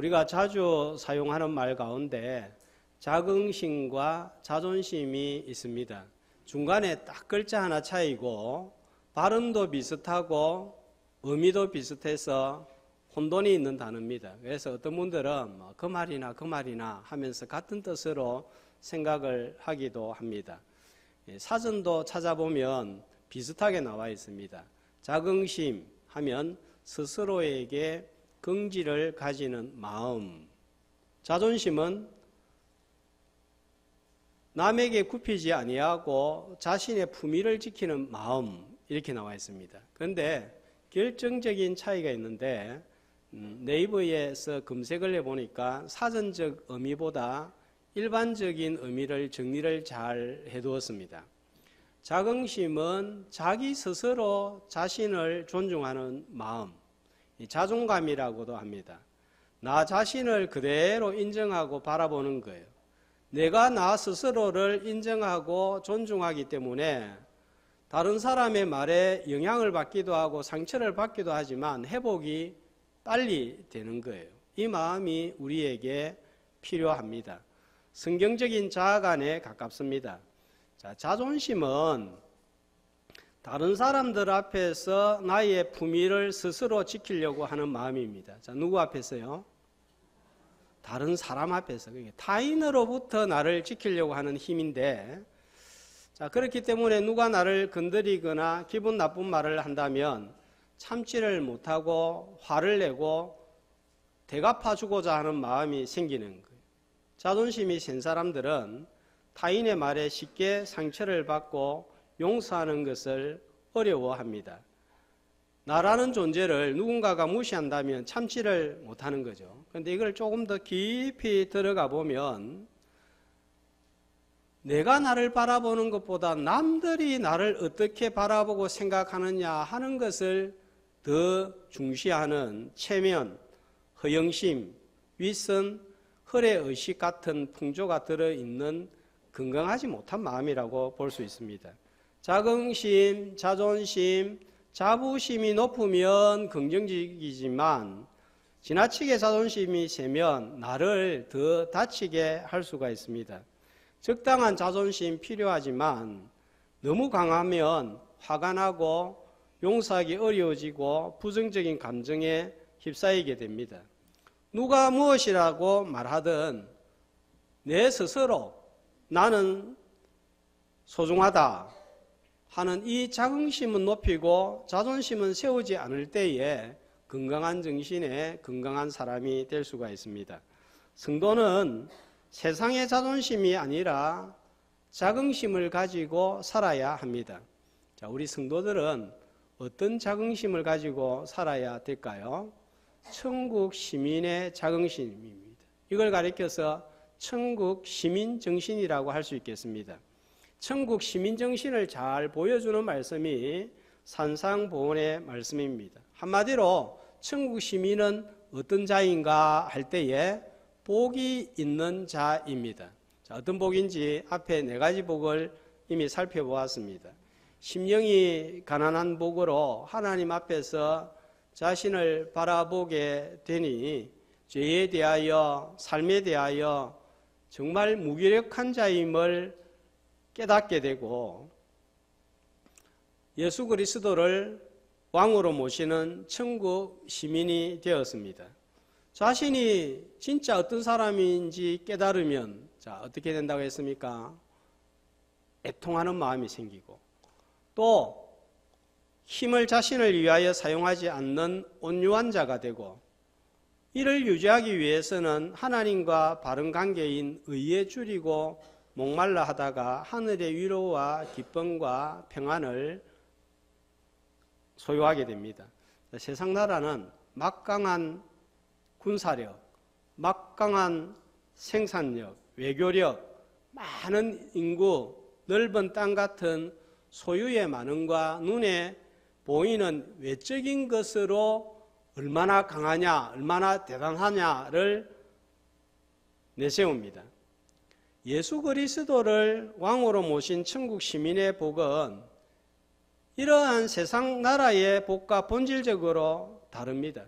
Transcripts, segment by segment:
우리가 자주 사용하는 말 가운데 자긍심과 자존심이 있습니다. 중간에 딱 글자 하나 차이고 발음도 비슷하고 의미도 비슷해서 혼돈이 있는 단어입니다. 그래서 어떤 분들은 그 말이나 하면서 같은 뜻으로 생각을 하기도 합니다. 사전도 찾아보면 비슷하게 나와 있습니다. 자긍심 하면 스스로에게 긍지를 가지는 마음, 자존심은 남에게 굽히지 아니하고 자신의 품위를 지키는 마음, 이렇게 나와 있습니다. 그런데 결정적인 차이가 있는데 네이버에서 검색을 해보니까 사전적 의미보다 일반적인 의미를 정리를 잘 해두었습니다. 자긍심은 자기 스스로 자신을 존중하는 마음, 자존감이라고도 합니다. 나 자신을 그대로 인정하고 바라보는 거예요. 내가 나 스스로를 인정하고 존중하기 때문에 다른 사람의 말에 영향을 받기도 하고 상처를 받기도 하지만 회복이 빨리 되는 거예요. 이 마음이 우리에게 필요합니다. 성경적인 자아관에 가깝습니다. 자존심은 다른 사람들 앞에서 나의 품위를 스스로 지키려고 하는 마음입니다. 누구 앞에서요? 다른 사람 앞에서. 타인으로부터 나를 지키려고 하는 힘인데, 그렇기 때문에 누가 나를 건드리거나 기분 나쁜 말을 한다면 참지를 못하고 화를 내고 대갚아주고자 하는 마음이 생기는 거예요. 자존심이 센 사람들은 타인의 말에 쉽게 상처를 받고 용서하는 것을 어려워합니다. 나라는 존재를 누군가가 무시한다면 참지를 못하는 거죠. 그런데 이걸 조금 더 깊이 들어가 보면 내가 나를 바라보는 것보다 남들이 나를 어떻게 바라보고 생각하느냐 하는 것을 더 중시하는 체면, 허영심, 윗선, 헐의의식 같은 풍조가 들어있는 건강하지 못한 마음이라고 볼 수 있습니다. 자긍심, 자존심, 자부심이 높으면 긍정적이지만 지나치게 자존심이 세면 나를 더 다치게 할 수가 있습니다. 적당한 자존심 필요하지만 너무 강하면 화가 나고 용서하기 어려워지고 부정적인 감정에 휩싸이게 됩니다. 누가 무엇이라고 말하든 내 스스로 나는 소중하다 하는 이 자긍심은 높이고 자존심은 세우지 않을 때에 건강한 정신에 건강한 사람이 될 수가 있습니다. 성도는 세상의 자존심이 아니라 자긍심을 가지고 살아야 합니다. 우리 성도들은 어떤 자긍심을 가지고 살아야 될까요? 천국 시민의 자긍심입니다. 이걸 가리켜서 천국 시민 정신이라고 할 수 있겠습니다. 천국 시민 정신을 잘 보여주는 말씀이 산상보훈의 말씀입니다. 한마디로 천국 시민은 어떤 자인가 할 때에 복이 있는 자입니다. 어떤 복인지 앞에 4가지 복을 이미 살펴보았습니다. 심령이 가난한 복으로 하나님 앞에서 자신을 바라보게 되니 죄에 대하여 삶에 대하여 정말 무기력한 자임을 깨닫게 되고 예수 그리스도를 왕으로 모시는 천국 시민이 되었습니다. 자신이 진짜 어떤 사람인지 깨달으면 어떻게 된다고 했습니까? 애통하는 마음이 생기고 또 힘을 자신을 위하여 사용하지 않는 온유한 자가 되고 이를 유지하기 위해서는 하나님과 바른 관계인 의에 줄이고 목말라 하다가 하늘의 위로와 기쁨과 평안을 소유하게 됩니다. 세상 나라는 막강한 군사력, 막강한 생산력, 외교력, 많은 인구, 넓은 땅 같은 소유의 많음과 눈에 보이는 외적인 것으로 얼마나 강하냐, 얼마나 대단하냐를 내세웁니다. 예수 그리스도를 왕으로 모신 천국 시민의 복은 이러한 세상 나라의 복과 본질적으로 다릅니다.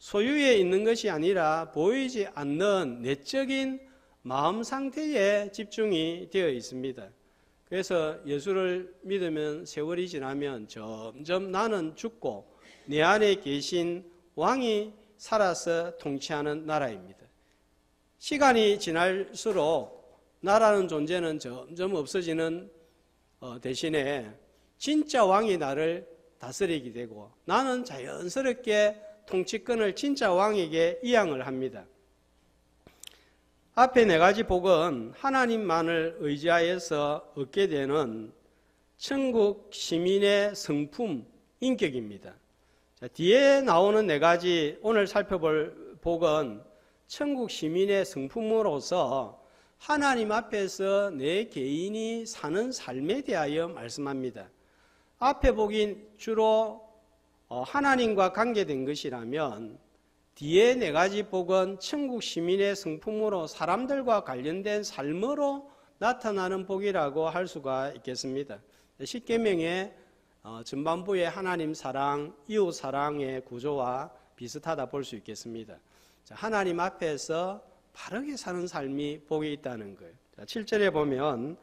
소유에 있는 것이 아니라 보이지 않는 내적인 마음 상태에 집중이 되어 있습니다. 그래서 예수를 믿으면 세월이 지나면 점점 나는 죽고 내 안에 계신 왕이 살아서 통치하는 나라입니다. 시간이 지날수록 나라는 존재는 점점 없어지는 대신에 진짜 왕이 나를 다스리게 되고 나는 자연스럽게 통치권을 진짜 왕에게 이양을 합니다. 앞에 네 가지 복은 하나님만을 의지하여서 얻게 되는 천국 시민의 성품, 인격입니다. 자, 뒤에 나오는 네 가지 오늘 살펴볼 복은 천국 시민의 성품으로서 하나님 앞에서 내 개인이 사는 삶에 대하여 말씀합니다. 앞에 복이 주로 하나님과 관계된 것이라면 뒤에 네 가지 복은 천국 시민의 성품으로 사람들과 관련된 삶으로 나타나는 복이라고 할 수가 있겠습니다. 십계명의 전반부의 하나님 사랑, 이웃 사랑의 구조와 비슷하다 볼 수 있겠습니다. 하나님 앞에서 바르게 사는 삶이 복이 있다는 거예요. 7절에 보면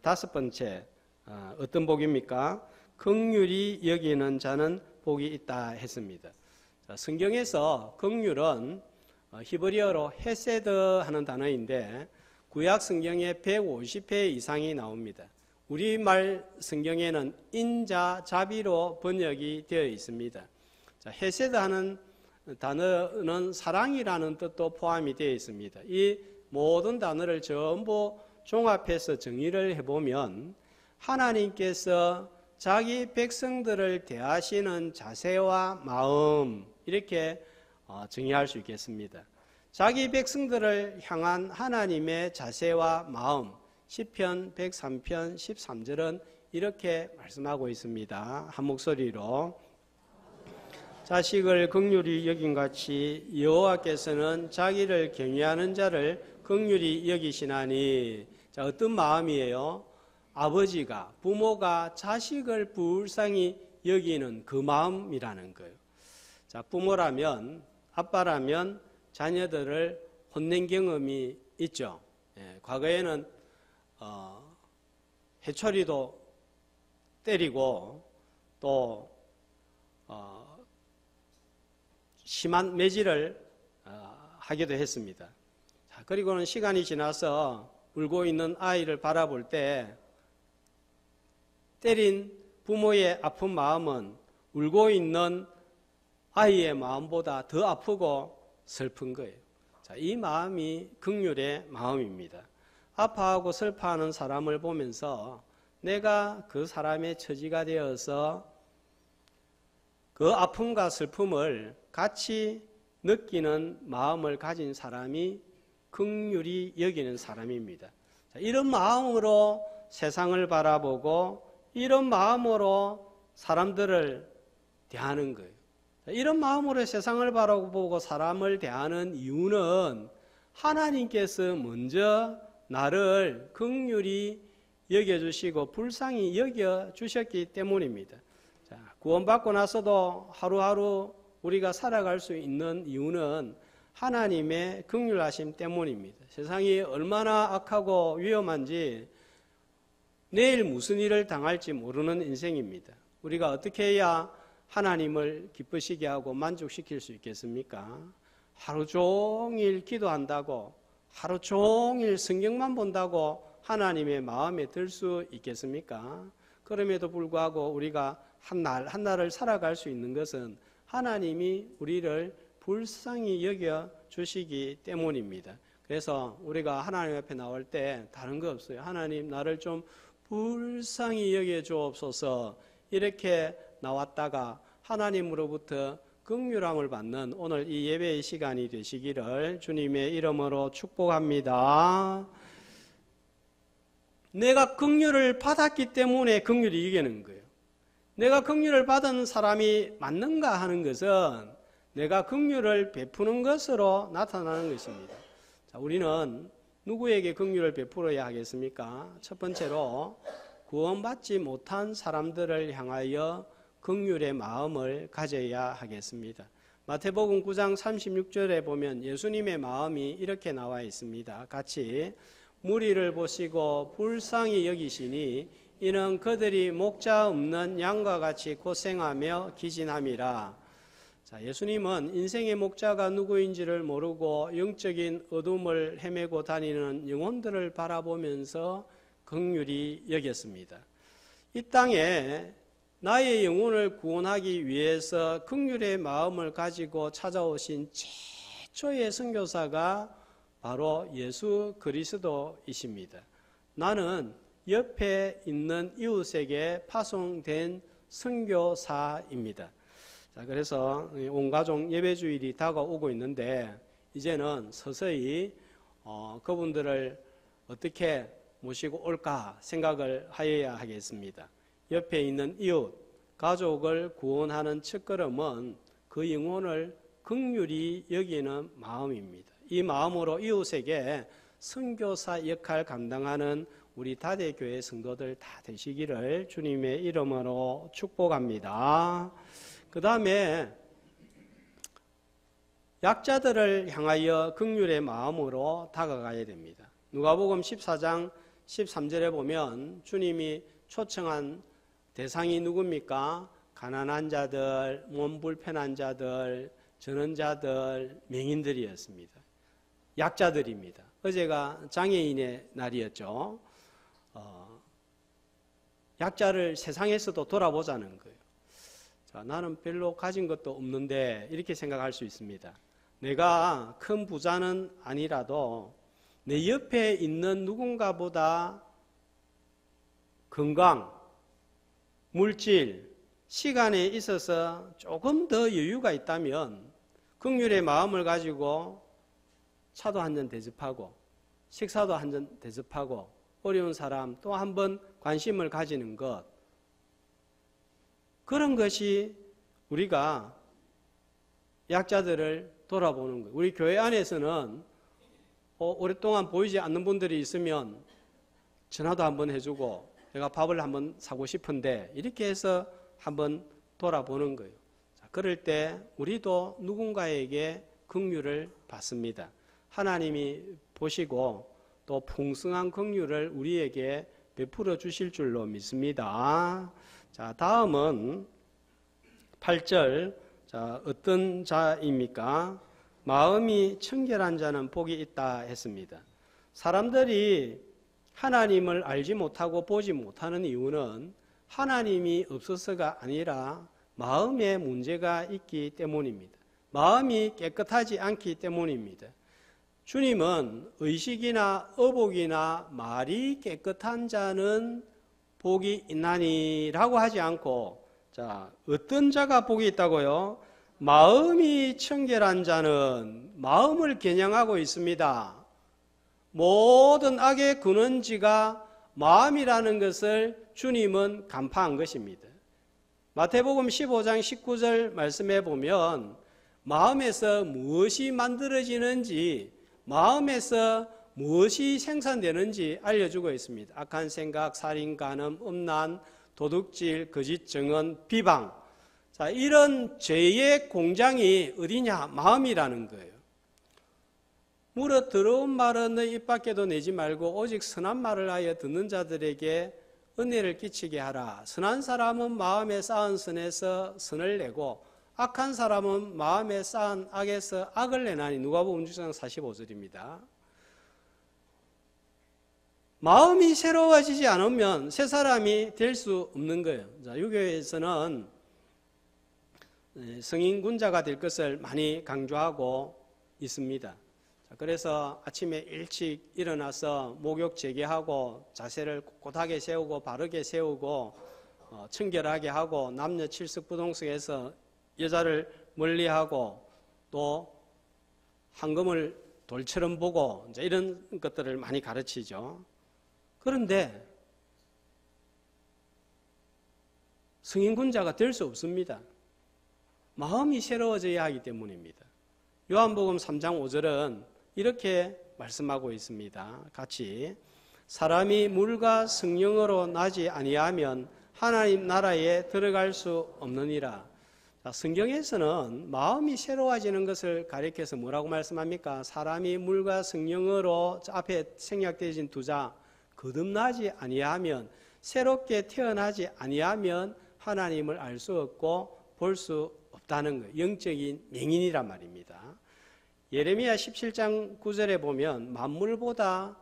다섯 번째 어떤 복입니까? 긍휼히 여기는 자는 복이 있다 했습니다. 성경에서 긍휼은 히브리어로 헤세드 하는 단어인데 구약 성경에 150회 이상이 나옵니다. 우리말 성경에는 인자, 자비로 번역이 되어 있습니다. 헤세드 하는 단어는 사랑이라는 뜻도 포함이 되어 있습니다. 이 모든 단어를 전부 종합해서 정의를 해보면 하나님께서 자기 백성들을 대하시는 자세와 마음 이렇게 정의할 수 있겠습니다. 자기 백성들을 향한 하나님의 자세와 마음 시편 103편 13절은 이렇게 말씀하고 있습니다. 한 목소리로 자식을 긍휼히 여김같이 여호와께서는 자기를 경외하는 자를 긍휼히 여기시나니. 자, 어떤 마음이에요? 아버지가, 부모가 자식을 불쌍히 여기는 그 마음이라는 거예요. 자, 부모라면, 아빠라면 자녀들을 혼낸 경험이 있죠. 과거에는 해초리도 때리고 또 심한 매질을 하기도 했습니다. 자, 그리고는 시간이 지나서 울고 있는 아이를 바라볼 때 때린 부모의 아픈 마음은 울고 있는 아이의 마음보다 더 아프고 슬픈 거예요. 자, 이 마음이 긍휼의 마음입니다. 아파하고 슬퍼하는 사람을 보면서 내가 그 사람의 처지가 되어서 그 아픔과 슬픔을 같이 느끼는 마음을 가진 사람이 긍휼히 여기는 사람입니다. 자, 이런 마음으로 세상을 바라보고 이런 마음으로 사람들을 대하는 거예요. 자, 이런 마음으로 세상을 바라보고 사람을 대하는 이유는 하나님께서 먼저 나를 긍휼히 여겨주시고 불쌍히 여겨주셨기 때문입니다. 자, 구원받고 나서도 하루하루 우리가 살아갈 수 있는 이유는 하나님의 긍휼하심 때문입니다. 세상이 얼마나 악하고 위험한지 내일 무슨 일을 당할지 모르는 인생입니다. 우리가 어떻게 해야 하나님을 기쁘시게 하고 만족시킬 수 있겠습니까? 하루 종일 기도한다고, 하루 종일 성경만 본다고 하나님의 마음에 들 수 있겠습니까? 그럼에도 불구하고 우리가 한 날을 살아갈 수 있는 것은 하나님이 우리를 불쌍히 여겨주시기 때문입니다. 그래서 우리가 하나님 앞에 나올 때 다른 거 없어요. 하나님 나를 좀 불쌍히 여겨주옵소서 이렇게 나왔다가 하나님으로부터 긍휼함을 받는 오늘 이 예배의 시간이 되시기를 주님의 이름으로 축복합니다. 내가 긍휼을 받았기 때문에 긍휼이 이기는 거예요. 내가 긍휼을 받은 사람이 맞는가 하는 것은 내가 긍휼을 베푸는 것으로 나타나는 것입니다. 자, 우리는 누구에게 긍휼을 베풀어야 하겠습니까? 첫 번째로 구원받지 못한 사람들을 향하여 긍휼의 마음을 가져야 하겠습니다. 마태복음 9장 36절에 보면 예수님의 마음이 이렇게 나와 있습니다. 같이 무리를 보시고 불쌍히 여기시니 이는 그들이 목자 없는 양과 같이 고생하며 기진함이라. 자, 예수님은 인생의 목자가 누구인지를 모르고 영적인 어둠을 헤매고 다니는 영혼들을 바라보면서 긍휼히 여겼습니다. 이 땅에 나의 영혼을 구원하기 위해서 긍휼의 마음을 가지고 찾아오신 최초의 선교사가 바로 예수 그리스도이십니다. 나는 옆에 있는 이웃에게 파송된 선교사입니다. 자, 그래서 온 가족 예배주일이 다가오고 있는데 이제는 서서히 그분들을 어떻게 모시고 올까 생각을 하여야 하겠습니다. 옆에 있는 이웃, 가족을 구원하는 첫걸음은 그 영혼을 긍휼히 여기는 마음입니다. 이 마음으로 이웃에게 선교사 역할 감당하는 우리 다대교회 성도들 다 되시기를 주님의 이름으로 축복합니다. 그 다음에 약자들을 향하여 긍휼의 마음으로 다가가야 됩니다. 누가복음 14장 13절에 보면 주님이 초청한 대상이 누굽니까? 가난한 자들, 몸 불편한 자들, 전원자들, 맹인들이었습니다. 약자들입니다. 어제가 장애인의 날이었죠. 약자를 세상에서도 돌아보자는 거예요. 자, 나는 별로 가진 것도 없는데 이렇게 생각할 수 있습니다. 내가 큰 부자는 아니라도 내 옆에 있는 누군가보다 건강, 물질, 시간에 있어서 조금 더 여유가 있다면 긍휼의 마음을 가지고 차도 한 잔 대접하고 식사도 한 잔 대접하고 어려운 사람 또 한 번 관심을 가지는 것, 그런 것이 우리가 약자들을 돌아보는 거예요. 우리 교회 안에서는 오랫동안 보이지 않는 분들이 있으면 전화도 한번 해주고 내가 밥을 한번 사고 싶은데 이렇게 해서 한번 돌아보는 거예요. 자, 그럴 때 우리도 누군가에게 긍휼을 받습니다. 하나님이 보시고 또 풍성한 긍휼을 우리에게 베풀어 주실 줄로 믿습니다. 자, 다음은 8절. 자, 어떤 자입니까? 마음이 청결한 자는 복이 있다 했습니다. 사람들이 하나님을 알지 못하고 보지 못하는 이유는 하나님이 없어서가 아니라 마음에 문제가 있기 때문입니다. 마음이 깨끗하지 않기 때문입니다. 주님은 의식이나 어복이나 말이 깨끗한 자는 복이 있나니라고 하지 않고, 자, 어떤 자가 복이 있다고요? 마음이 청결한 자는 마음을 겨냥하고 있습니다. 모든 악의 근원지가 마음이라는 것을 주님은 간파한 것입니다. 마태복음 15장 19절 말씀에 보면 마음에서 무엇이 만들어지는지, 마음에서 무엇이 생산되는지 알려주고 있습니다. 악한 생각, 살인, 간음, 음란, 도둑질, 거짓 증언, 비방. 자, 이런 죄의 공장이 어디냐? 마음이라는 거예요. 물어 더러운 말은 너 입 밖에도 내지 말고 오직 선한 말을 하여 듣는 자들에게 은혜를 끼치게 하라. 선한 사람은 마음에 쌓은 선에서 선을 내고 악한 사람은 마음에 쌓은 악에서 악을 내나니. 누가복음 6장 45절입니다. 마음이 새로워지지 않으면 새 사람이 될 수 없는 거예요. 자, 유교에서는 성인군자가 될 것을 많이 강조하고 있습니다. 자, 그래서 아침에 일찍 일어나서 목욕 재개하고 자세를 꼿꼿하게 세우고 바르게 세우고 청결하게 하고 남녀 칠석부동석에서 여자를 멀리하고 또 황금을 돌처럼 보고 이제 이런 것들을 많이 가르치죠. 그런데 성인군자가 될 수 없습니다. 마음이 새로워져야 하기 때문입니다. 요한복음 3장 5절은 이렇게 말씀하고 있습니다. 같이 사람이 물과 성령으로 나지 아니하면 하나님 나라에 들어갈 수 없느니라. 자, 성경에서는 마음이 새로워지는 것을 가리켜서 뭐라고 말씀합니까? 사람이 물과 성령으로 앞에 생략되어진 두 자 거듭나지 아니하면, 새롭게 태어나지 아니하면 하나님을 알 수 없고 볼 수 없다는 거예요. 영적인 맹인이란 말입니다. 예레미야 17장 9절에 보면 만물보다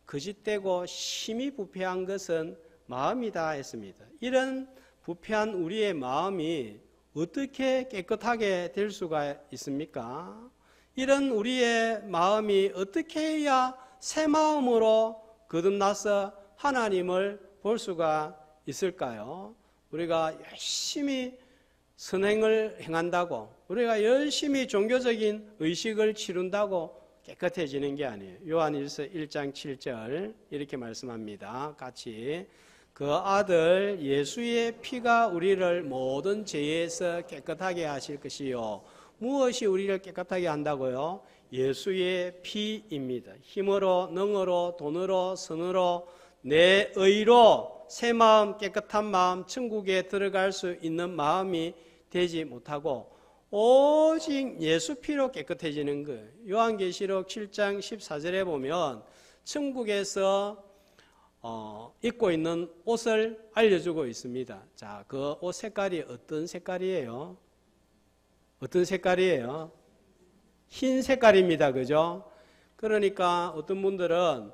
거짓되고 심히 부패한 것은 마음이다 했습니다. 이런 부패한 우리의 마음이 어떻게 깨끗하게 될 수가 있습니까? 이런 우리의 마음이 어떻게 해야 새 마음으로 거듭나서 하나님을 볼 수가 있을까요? 우리가 열심히 선행을 행한다고, 우리가 열심히 종교적인 의식을 치룬다고 깨끗해지는 게 아니에요. 요한일서 1장 7절 이렇게 말씀합니다. 같이. 그 아들 예수의 피가 우리를 모든 죄에서 깨끗하게 하실 것이요. 무엇이 우리를 깨끗하게 한다고요? 예수의 피입니다. 힘으로, 능으로, 돈으로, 선으로, 내 의로 새 마음, 깨끗한 마음, 천국에 들어갈 수 있는 마음이 되지 못하고 오직 예수 피로 깨끗해지는 거예요. 요한계시록 7장 14절에 보면 천국에서 입고 있는 옷을 알려주고 있습니다. 자, 그 옷 색깔이 어떤 색깔이에요? 어떤 색깔이에요? 흰 색깔입니다. 그죠? 그러니까 어떤 분들은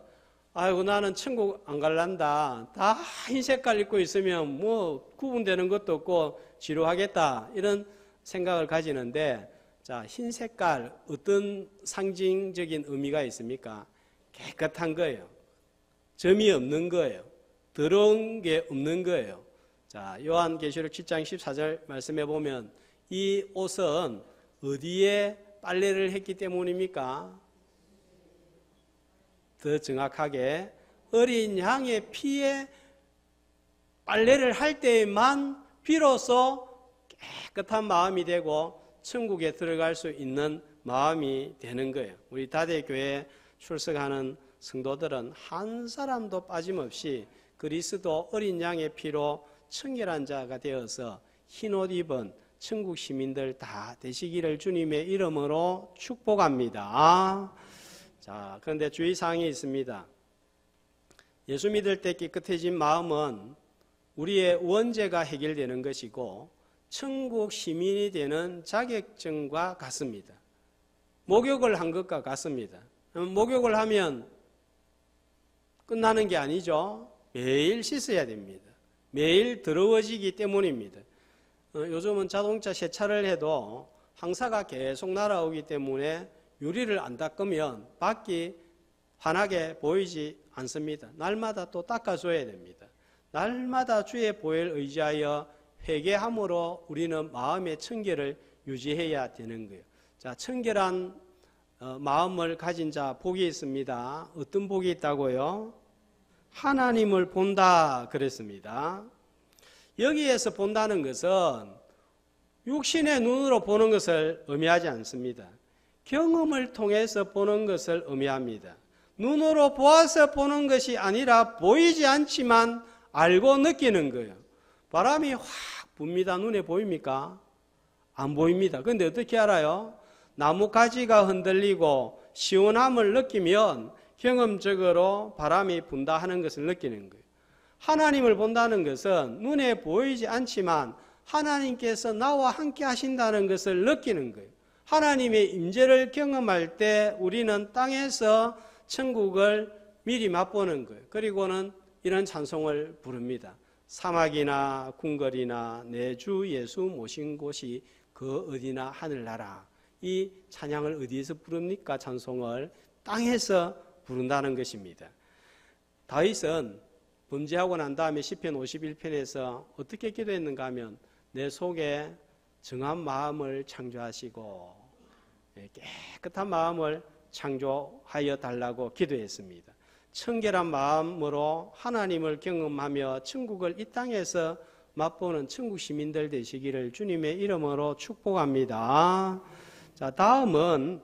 아이고 나는 천국 안 갈란다. 다 흰 색깔 입고 있으면 뭐 구분되는 것도 없고 지루하겠다. 이런 생각을 가지는데, 자, 흰 색깔 어떤 상징적인 의미가 있습니까? 깨끗한 거예요. 점이 없는 거예요. 더러운 게 없는 거예요. 자, 요한계시록 7장 14절 말씀해 보면 이 옷은 어디에 빨래를 했기 때문입니까? 더 정확하게 어린 양의 피에 빨래를 할 때에만 비로소 깨끗한 마음이 되고 천국에 들어갈 수 있는 마음이 되는 거예요. 우리 다대교회 출석하는 성도들은 한 사람도 빠짐없이 그리스도 어린 양의 피로 청결한 자가 되어서 흰옷 입은 천국 시민들 다 되시기를 주님의 이름으로 축복합니다. 자, 그런데 주의사항이 있습니다. 예수 믿을 때 깨끗해진 마음은 우리의 원죄가 해결되는 것이고 천국 시민이 되는 자격증과 같습니다. 목욕을 한 것과 같습니다. 목욕을 하면 끝나는 게 아니죠. 매일 씻어야 됩니다. 매일 더러워지기 때문입니다. 요즘은 자동차 세차를 해도 황사가 계속 날아오기 때문에 유리를 안 닦으면 밖이 환하게 보이지 않습니다. 날마다 또 닦아줘야 됩니다. 날마다 주의 보혈 의지하여 회개함으로 우리는 마음의 청결을 유지해야 되는 거예요. 자, 청결한 마음을 가진 자 복이 있습니다. 어떤 복이 있다고요? 하나님을 본다 그랬습니다. 여기에서 본다는 것은 육신의 눈으로 보는 것을 의미하지 않습니다. 경험을 통해서 보는 것을 의미합니다. 눈으로 보아서 보는 것이 아니라 보이지 않지만 알고 느끼는 거예요. 바람이 확 붑니다. 눈에 보입니까? 안 보입니다. 그런데 어떻게 알아요? 나무 가지가 흔들리고 시원함을 느끼면 경험적으로 바람이 분다 하는 것을 느끼는 거예요. 하나님을 본다는 것은 눈에 보이지 않지만 하나님께서 나와 함께 하신다는 것을 느끼는 거예요. 하나님의 임재를 경험할 때 우리는 땅에서 천국을 미리 맛보는 거예요. 그리고는 이런 찬송을 부릅니다. 사막이나 궁궐이나 내 주 예수 모신 곳이 그 어디나 하늘나라. 이 찬양을 어디에서 부릅니까? 찬송을 땅에서 부른다는 것입니다. 다윗은 범죄하고 난 다음에 시편 51편에서 어떻게 기도했는가 하면 내 속에 정한 마음을 창조하시고 깨끗한 마음을 창조하여 달라고 기도했습니다. 청결한 마음으로 하나님을 경험하며 천국을 이 땅에서 맛보는 천국 시민들 되시기를 주님의 이름으로 축복합니다. 자, 다음은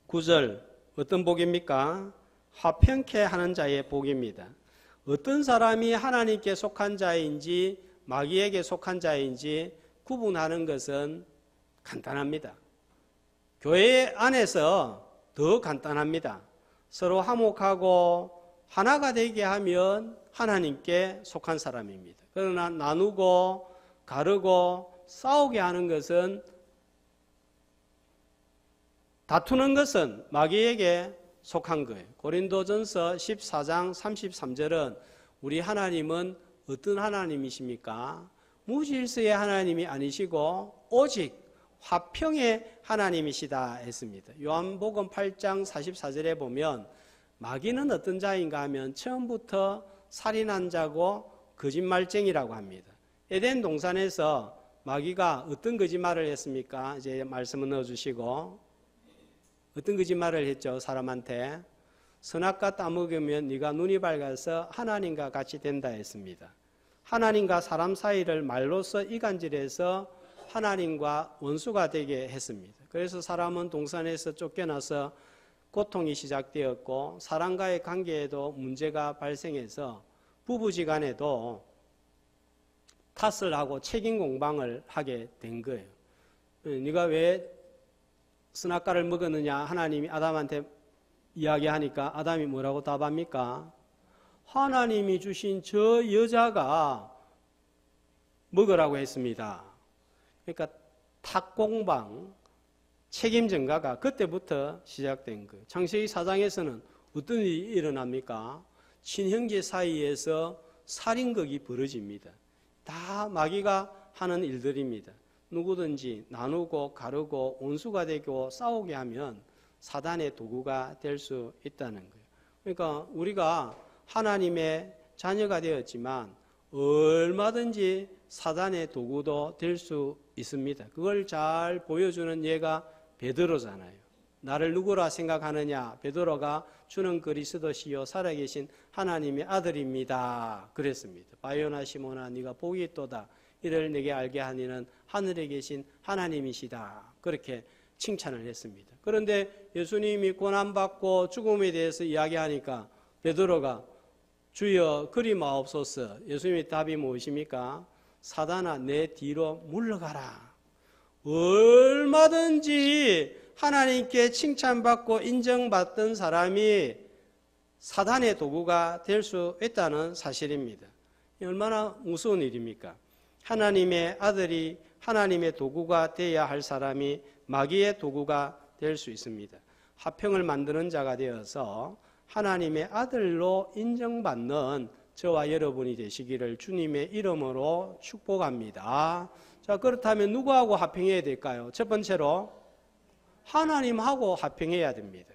9절 어떤 복입니까? 화평케 하는 자의 복입니다. 어떤 사람이 하나님께 속한 자인지 마귀에게 속한 자인지 구분하는 것은 간단합니다. 교회 안에서 더 간단합니다. 서로 화목하고 하나가 되게 하면 하나님께 속한 사람입니다. 그러나 나누고 가르고 싸우게 하는 것은, 다투는 것은 마귀에게 속한 거예요. 고린도전서 14장 33절은 우리 하나님은 어떤 하나님이십니까? 무질서의 하나님이 아니시고 오직 화평의 하나님이시다 했습니다. 요한복음 8장 44절에 보면 마귀는 어떤 자인가 하면 처음부터 살인한 자고 거짓말쟁이라고 합니다. 에덴 동산에서 마귀가 어떤 거짓말을 했습니까? 이제 말씀을 넣어주시고, 어떤 거짓말을 했죠? 사람한테 선악과 따먹으면 네가 눈이 밝아서 하나님과 같이 된다 했습니다. 하나님과 사람 사이를 말로써 이간질해서 하나님과 원수가 되게 했습니다. 그래서 사람은 동산에서 쫓겨나서 고통이 시작되었고, 사람과의 관계에도 문제가 발생해서 부부지간에도 탓을 하고 책임 공방을 하게 된 거예요. 네가 왜 선악과를 먹었느냐 하나님이 아담한테 이야기하니까 아담이 뭐라고 답합니까? 하나님이 주신 저 여자가 먹으라고 했습니다. 그러니까 탁공방, 책임 전가가 그때부터 시작된 거예요. 창세기 4장에서는 어떤 일이 일어납니까? 친형제 사이에서 살인극이 벌어집니다. 다 마귀가 하는 일들입니다. 누구든지 나누고 가르고 원수가 되고 싸우게 하면 사단의 도구가 될 수 있다는 거예요. 그러니까 우리가 하나님의 자녀가 되었지만 얼마든지 사단의 도구도 될 수 있습니다. 그걸 잘 보여주는 예가 베드로잖아요. 나를 누구라 생각하느냐? 베드로가 주는 그리스도시요 살아계신 하나님의 아들입니다. 그랬습니다. 바요나 시모나 네가 복이 있도다. 이를 내게 알게 하니는 하늘에 계신 하나님이시다. 그렇게 칭찬을 했습니다. 그런데 예수님이 고난받고 죽음에 대해서 이야기하니까 베드로가 주여 그리 마옵소서. 예수님의 답이 무엇입니까? 사단아 내 뒤로 물러가라. 얼마든지 하나님께 칭찬받고 인정받던 사람이 사단의 도구가 될 수 있다는 사실입니다. 얼마나 무서운 일입니까? 하나님의 아들이 하나님의 도구가 되어야 할 사람이 마귀의 도구가 될 수 있습니다. 화평을 만드는 자가 되어서 하나님의 아들로 인정받는 저와 여러분이 되시기를 주님의 이름으로 축복합니다. 자, 그렇다면 누구하고 화평해야 될까요? 첫 번째로 하나님하고 화평해야 됩니다.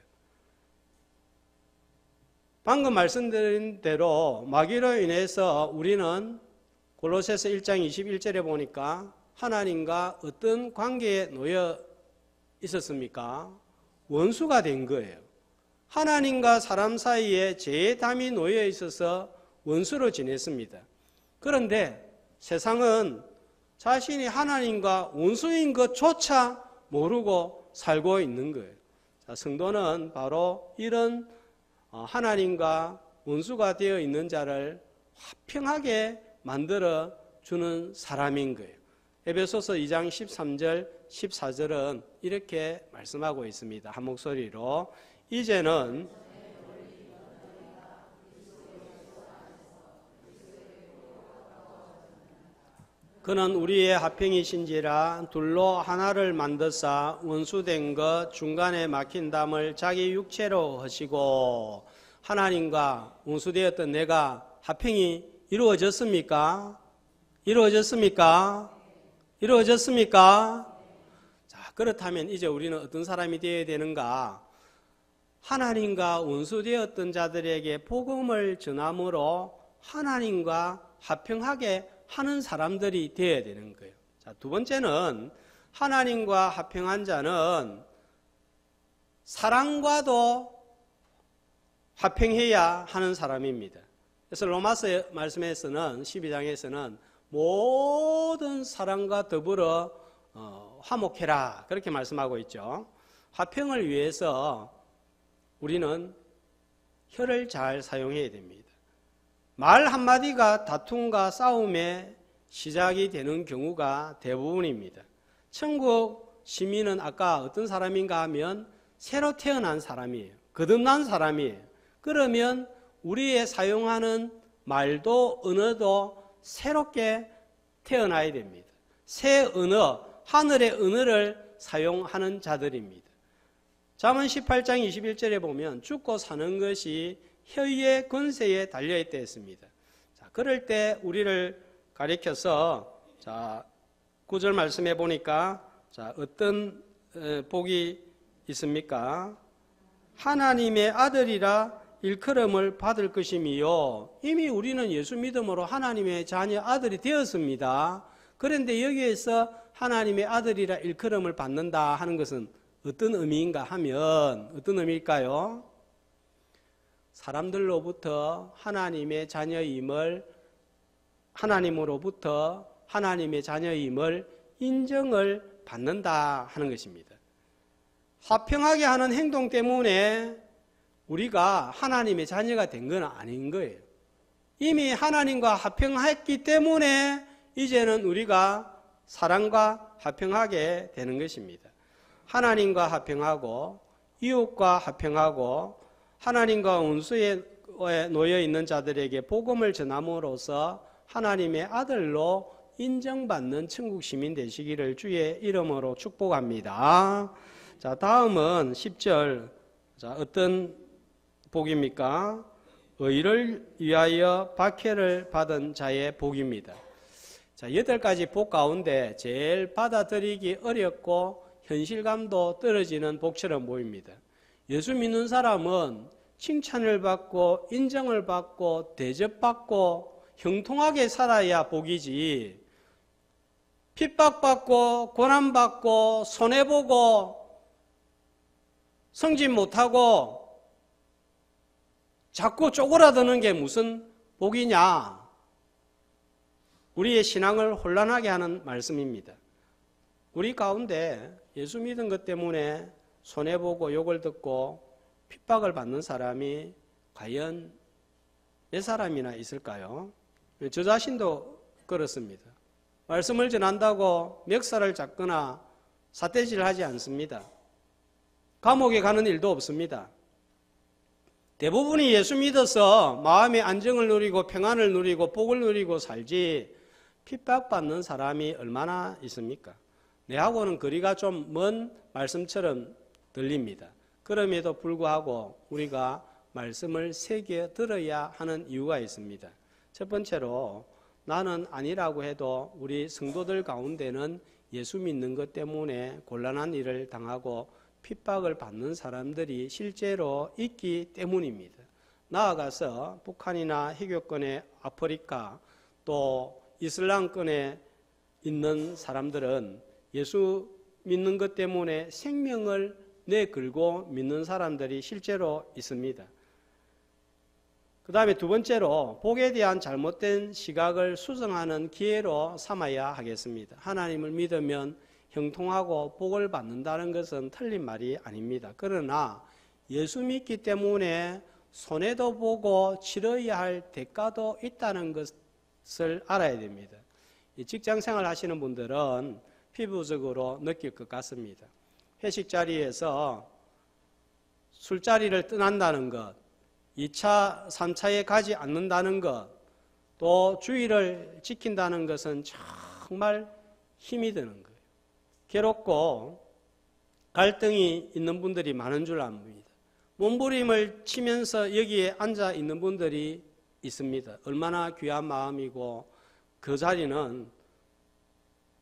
방금 말씀드린 대로 마귀로 인해서 우리는 골로새서 1장 21절에 보니까 하나님과 어떤 관계에 놓여 있었습니까? 원수가 된 거예요. 하나님과 사람 사이에 죄의 담이 놓여 있어서 원수로 지냈습니다. 그런데 세상은 자신이 하나님과 원수인 것조차 모르고 살고 있는 거예요. 자, 성도는 바로 이런 하나님과 원수가 되어 있는 자를 화평하게 만들어 주는 사람인 거예요. 에베소서 2장 13절, 14절은 이렇게 말씀하고 있습니다. 한 목소리로 이제는 그는 우리의 화평이신지라 둘로 하나를 만드사 원수된 것 중간에 막힌 담을 자기 육체로 하시고. 하나님과 원수되었던 내가 화평이 이루어졌습니까? 이루어졌습니까? 이루어졌습니까? 자, 그렇다면 이제 우리는 어떤 사람이 되어야 되는가? 하나님과 원수되었던 자들에게 복음을 전함으로 하나님과 화평하게 하는 사람들이 되어야 되는 거예요. 자, 두 번째는 하나님과 화평한 자는 사랑과도 화평해야 하는 사람입니다. 그래서 로마서 말씀에서는 12장에서는 모든 사랑과 더불어 화목해라 그렇게 말씀하고 있죠. 화평을 위해서 우리는 혀를 잘 사용해야 됩니다. 말 한마디가 다툼과 싸움의 시작이 되는 경우가 대부분입니다. 천국 시민은 아까 어떤 사람인가 하면 새로 태어난 사람이에요. 거듭난 사람이에요. 그러면 우리의 사용하는 말도 언어도 새롭게 태어나야 됩니다. 새 언어, 하늘의 언어를 사용하는 자들입니다. 잠언 18장 21절에 보면 죽고 사는 것이 혀의 권세에 달려있다 했습니다. 자, 그럴 때 우리를 가리켜서 9절 말씀해 보니까 어떤 복이 있습니까? 하나님의 아들이라 일컬음을 받을 것이미요. 이미 우리는 예수 믿음으로 하나님의 자녀 아들이 되었습니다. 그런데 여기에서 하나님의 아들이라 일컬음을 받는다 하는 것은 어떤 의미인가 하면 어떤 의미일까요? 사람들로부터 하나님의 자녀임을 하나님으로부터 하나님의 자녀임을 인정을 받는다 하는 것입니다. 화평하게 하는 행동 때문에 우리가 하나님의 자녀가 된 건 아닌 거예요. 이미 하나님과 화평했기 때문에 이제는 우리가 사랑과 화평하게 되는 것입니다. 하나님과 화평하고 이웃과 화평하고 하나님과 원수에 놓여 있는 자들에게 복음을 전함으로써 하나님의 아들로 인정받는 천국 시민 되시기를 주의 이름으로 축복합니다. 자, 다음은 10절. 자, 어떤 복입니까? 의를 위하여 박해를 받은 자의 복입니다. 자, 8가지 복 가운데 제일 받아들이기 어렵고 현실감도 떨어지는 복처럼 보입니다. 예수 믿는 사람은 칭찬을 받고 인정을 받고 대접받고 형통하게 살아야 복이지, 핍박받고 고난받고 손해보고 성진 못하고 자꾸 쪼그라드는 게 무슨 복이냐? 우리의 신앙을 혼란하게 하는 말씀입니다. 우리 가운데 예수 믿은 것 때문에 손해보고 욕을 듣고 핍박을 받는 사람이 과연 몇 사람이나 있을까요? 저 자신도 그렇습니다. 말씀을 전한다고 멱살을 잡거나 삿대질을 하지 않습니다. 감옥에 가는 일도 없습니다. 대부분이 예수 믿어서 마음의 안정을 누리고 평안을 누리고 복을 누리고 살지, 핍박받는 사람이 얼마나 있습니까? 내하고는 거리가 좀 먼 말씀처럼 들립니다. 그럼에도 불구하고 우리가 말씀을 새겨 들어야 하는 이유가 있습니다. 첫 번째로 나는 아니라고 해도 우리 성도들 가운데는 예수 믿는 것 때문에 곤란한 일을 당하고 핍박을 받는 사람들이 실제로 있기 때문입니다. 나아가서 북한이나 해교권의 아프리카 또 이슬람권에 있는 사람들은 예수 믿는 것 때문에 생명을 내걸고 믿는 사람들이 실제로 있습니다. 그 다음에 두 번째로 복에 대한 잘못된 시각을 수정하는 기회로 삼아야 하겠습니다. 하나님을 믿으면 형통하고 복을 받는다는 것은 틀린 말이 아닙니다. 그러나 예수 믿기 때문에 손해도 보고 치러야 할 대가도 있다는 것을 알아야 됩니다. 직장생활 하시는 분들은 피부적으로 느낄 것 같습니다. 회식 자리에서 술자리를 떠난다는 것, 2차, 3차에 가지 않는다는 것, 또 주의를 지킨다는 것은 정말 힘이 드는 거예요. 괴롭고 갈등이 있는 분들이 많은 줄 압니다. 몸부림을 치면서 여기에 앉아 있는 분들이 있습니다. 얼마나 귀한 마음이고 그 자리는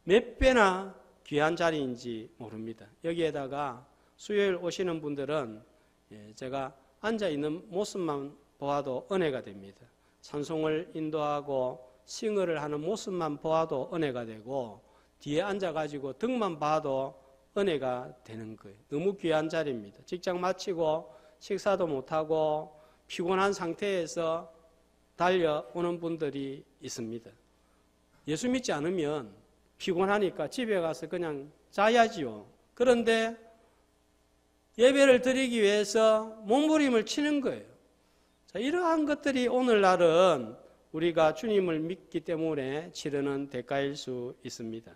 몇 배나 귀한 자리인지 모릅니다. 여기에다가 수요일 오시는 분들은 제가 앉아있는 모습만 보아도 은혜가 됩니다. 찬송을 인도하고 싱어를 하는 모습만 보아도 은혜가 되고 뒤에 앉아가지고 등만 봐도 은혜가 되는 거예요. 너무 귀한 자리입니다. 직장 마치고 식사도 못하고 피곤한 상태에서 달려오는 분들이 있습니다. 예수 믿지 않으면 피곤하니까 집에 가서 그냥 자야지요. 그런데 예배를 드리기 위해서 몸부림을 치는 거예요. 자, 이러한 것들이 오늘날은 우리가 주님을 믿기 때문에 치르는 대가일 수 있습니다.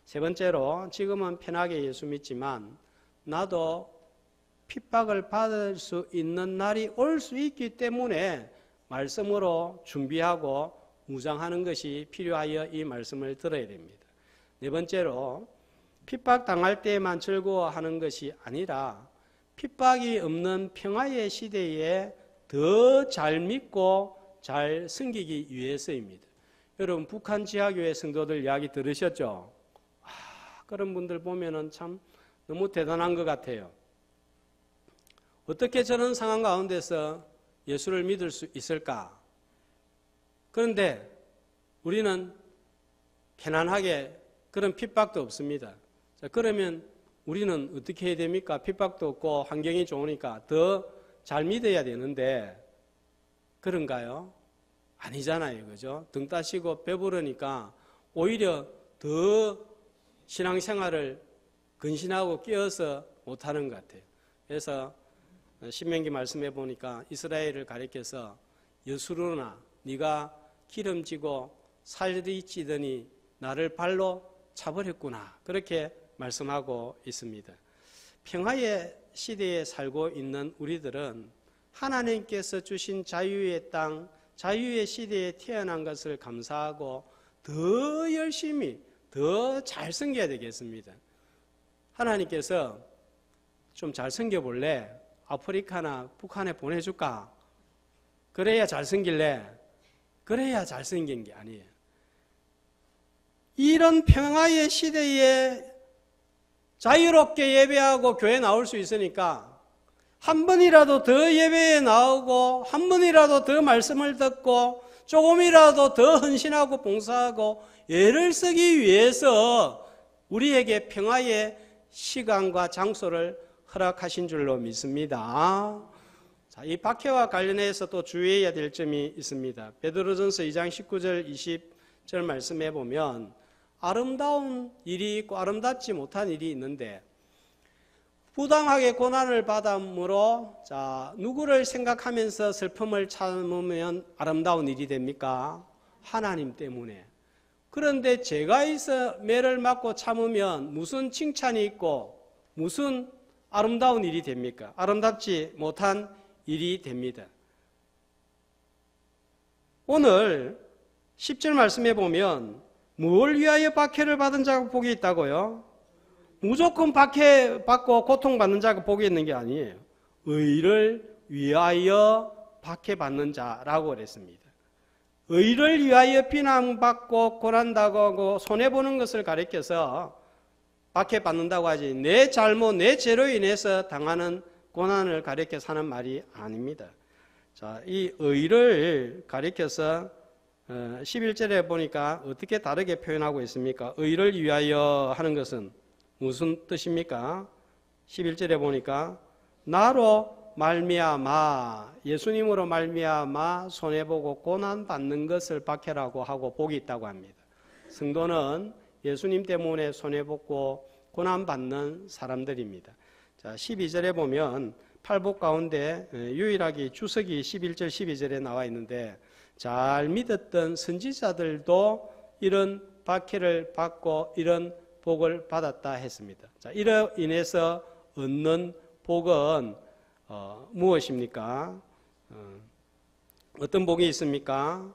세 번째로, 지금은 편하게 예수 믿지만 나도 핍박을 받을 수 있는 날이 올 수 있기 때문에 말씀으로 준비하고 무장하는 것이 필요하여 이 말씀을 들어야 됩니다. 네 번째로, 핍박 당할 때에만 즐거워하는 것이 아니라 핍박이 없는 평화의 시대에 더 잘 믿고 잘 섬기기 위해서입니다. 여러분, 북한 지하교회 성도들 이야기 들으셨죠? 그런 분들 보면은 참 너무 대단한 것 같아요. 어떻게 저런 상황 가운데서 예수를 믿을 수 있을까? 그런데 우리는 편안하게 그런 핍박도 없습니다. 자, 그러면 우리는 어떻게 해야 됩니까? 핍박도 없고 환경이 좋으니까 더 잘 믿어야 되는데 그런가요? 아니잖아요. 그죠? 등 따시고 배부르니까 오히려 더 신앙생활을 근신하고 끼어서 못하는 것 같아요. 그래서 신명기 말씀해 보니까 이스라엘을 가리켜서 여수르나 네가 기름지고 살이 찌더니 나를 발로 차버렸구나, 그렇게 말씀하고 있습니다. 평화의 시대에 살고 있는 우리들은 하나님께서 주신 자유의 땅, 자유의 시대에 태어난 것을 감사하고 더 열심히 더 잘 섬겨야 되겠습니다. 하나님께서 좀 잘 섬겨볼래? 아프리카나 북한에 보내줄까? 그래야 잘 섬길래? 그래야 잘 섬긴 게 아니에요. 이런 평화의 시대에 자유롭게 예배하고 교회 나올 수 있으니까 한 번이라도 더 예배에 나오고 한 번이라도 더 말씀을 듣고 조금이라도 더 헌신하고 봉사하고 애를 쓰기 위해서 우리에게 평화의 시간과 장소를 허락하신 줄로 믿습니다. 자, 이 박해와 관련해서 또 주의해야 될 점이 있습니다. 베드로전서 2장 19절 20절 말씀해 보면 아름다운 일이 있고 아름답지 못한 일이 있는데, 부당하게 고난을 받음으로 누구를 생각하면서 슬픔을 참으면 아름다운 일이 됩니까? 하나님 때문에. 그런데 죄가 있어 매를 맞고 참으면 무슨 칭찬이 있고 무슨 아름다운 일이 됩니까? 아름답지 못한 일이 됩니다. 오늘 10절 말씀해 보면 뭘 위하여 박해를 받은 자가 복이 있다고요? 무조건 박해받고 고통받는 자가 복이 있는 게 아니에요. 의를 위하여 박해받는 자라고 그랬습니다. 의를 위하여 비난받고 고난당하고 손해보는 것을 가리켜서 박해받는다고 하지, 내 잘못, 내 죄로 인해서 당하는 고난을 가리켜서 하는 말이 아닙니다. 자, 이 의를 가리켜서 11절에 보니까 어떻게 다르게 표현하고 있습니까? 의를 위하여 하는 것은 무슨 뜻입니까? 11절에 보니까 나로 말미암아, 예수님으로 말미암아 손해보고 고난받는 것을 박해라고 하고 복이 있다고 합니다. 성도는 예수님 때문에 손해보고 고난받는 사람들입니다. 자, 12절에 보면 팔복 가운데 유일하게 주석이 11절 12절에 나와 있는데, 잘 믿었던 선지자들도 이런 박해를 받고 이런 복을 받았다 했습니다. 자, 이로 인해서 얻는 복은 무엇입니까? 어떤 복이 있습니까?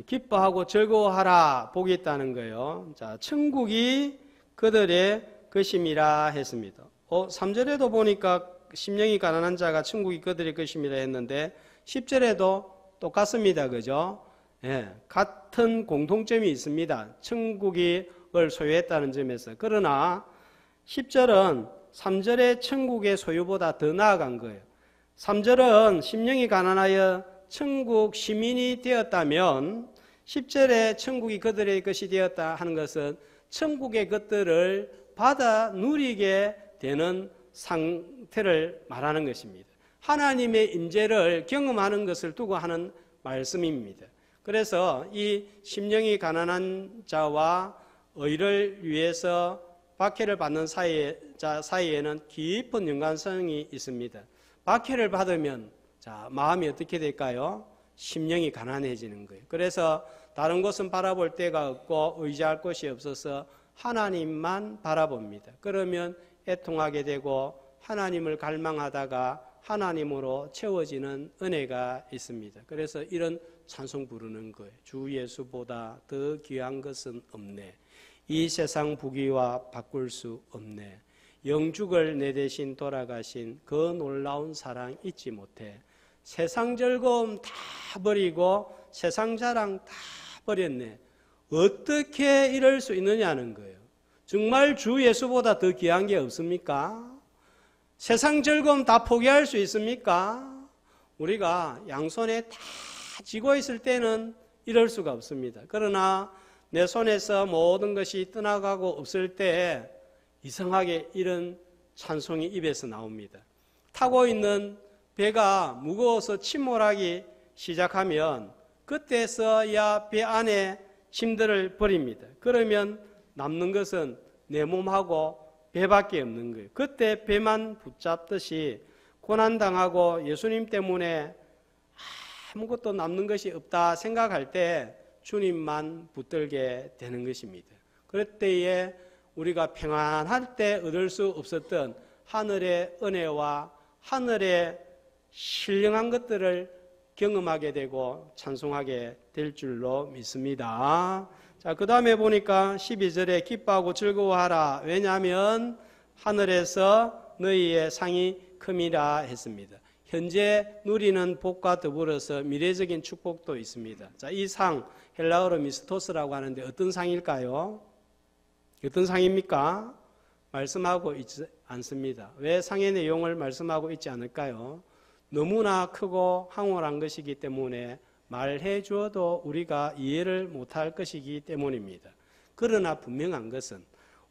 기뻐하고 즐거워하라 복이 있다는 거예요. 자, 천국이 그들의 것임이라 했습니다. 3절에도 보니까 심령이 가난한 자가 천국이 그들의 것임이라 했는데 10절에도 똑같습니다. 그죠? 예, 같은 공통점이 있습니다. 천국을 소유했다는 점에서. 그러나 10절은 3절의 천국의 소유보다 더 나아간 거예요. 3절은 심령이 가난하여 천국 시민이 되었다면 10절에 천국이 그들의 것이 되었다 하는 것은 천국의 것들을 받아 누리게 되는 상태를 말하는 것입니다. 하나님의 임재를 경험하는 것을 두고 하는 말씀입니다. 그래서 이 심령이 가난한 자와 의를 위해서 박해를 받는 자 사이에는 깊은 연관성이 있습니다. 박해를 받으면 마음이 어떻게 될까요? 심령이 가난해지는 거예요. 그래서 다른 곳은 바라볼 데가 없고 의지할 곳이 없어서 하나님만 바라봅니다. 그러면 애통하게 되고 하나님을 갈망하다가 하나님으로 채워지는 은혜가 있습니다. 그래서 이런 찬송 부르는 거예요. 주 예수보다 더 귀한 것은 없네. 이 세상 부귀와 바꿀 수 없네. 영죽을 내 대신 돌아가신 그 놀라운 사랑 잊지 못해. 세상 즐거움 다 버리고 세상 자랑 다 버렸네. 어떻게 이럴 수 있느냐는 거예요. 정말 주 예수보다 더 귀한 게 없습니까? 세상 즐거움 다 포기할 수 있습니까? 우리가 양손에 다 쥐고 있을 때는 이럴 수가 없습니다. 그러나 내 손에서 모든 것이 떠나가고 없을 때 이상하게 이런 찬송이 입에서 나옵니다. 타고 있는 배가 무거워서 침몰하기 시작하면 그때서야 배 안에 짐들을 버립니다. 그러면 남는 것은 내 몸하고 배밖에 없는 거예요. 그때 배만 붙잡듯이 고난당하고 예수님 때문에 아무것도 남는 것이 없다 생각할 때 주님만 붙들게 되는 것입니다. 그럴 때에 우리가 평안할 때 얻을 수 없었던 하늘의 은혜와 하늘의 신령한 것들을 경험하게 되고 찬송하게 될 줄로 믿습니다. 자, 그 다음에 보니까 12절에 기뻐하고 즐거워하라. 왜냐하면 하늘에서 너희의 상이 큼이라 했습니다. 현재 누리는 복과 더불어서 미래적인 축복도 있습니다. 자, 이 상 헬라어로 미스토스라고 하는데 어떤 상일까요? 어떤 상입니까? 말씀하고 있지 않습니다. 왜 상의 내용을 말씀하고 있지 않을까요? 너무나 크고 황홀한 것이기 때문에 말해 주어도 우리가 이해를 못할 것이기 때문입니다. 그러나 분명한 것은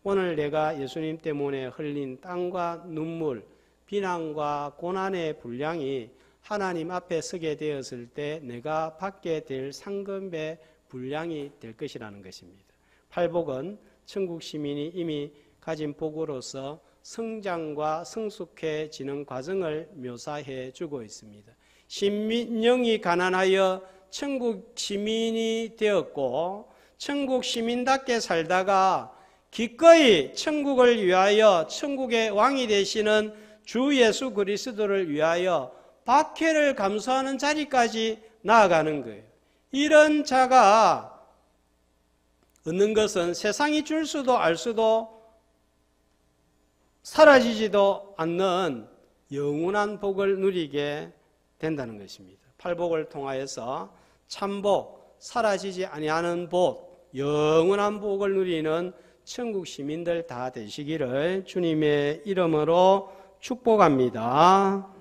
오늘 내가 예수님 때문에 흘린 땀과 눈물, 비난과 고난의 분량이 하나님 앞에 서게 되었을 때 내가 받게 될 상급의 분량이 될 것이라는 것입니다. 팔복은 천국 시민이 이미 가진 복으로서 성장과 성숙해지는 과정을 묘사해 주고 있습니다. 심령이 가난하여 천국 시민이 되었고 천국 시민답게 살다가 기꺼이 천국을 위하여 천국의 왕이 되시는 주 예수 그리스도를 위하여 박해를 감수하는 자리까지 나아가는 거예요. 이런 자가 얻는 것은 세상이 줄 수도 알 수도 사라지지도 않는 영원한 복을 누리게 된다는 것입니다. 팔복을 통하여서 참복, 사라지지 아니하는 복, 영원한 복을 누리는 천국 시민들 다 되시기를 주님의 이름으로 축복합니다.